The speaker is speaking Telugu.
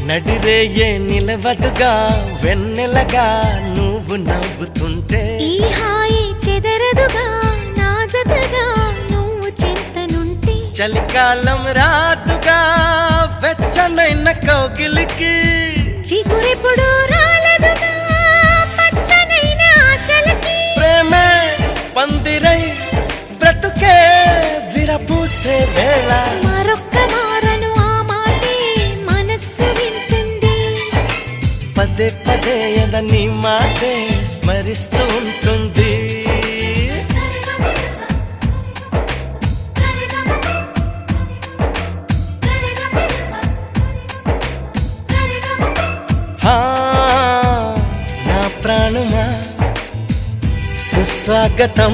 నడిరేయే నిలవదుగా వెన్నెలగా నువ్వు నవ్వుతుంటే ఈ హాయి చెదరదుగా నా జతగా నువ్వు చింతనుంటే చలికాలం రాదుగా వెచ్చనైన కౌగిలికి చిగురెప్పుడు రాలదుగా పచ్చనైన ఆశలకి ప్రేమే పందిరై బ్రతుకే విరపూసే వేళ మరొక్క మారను ఆ మాటే మనస్సు వింటుంది పదే పదే ఎదని మాటే స్మరిస్తూ ఉంటుంది హా, నా ప్రాణమా సుస్వాగతం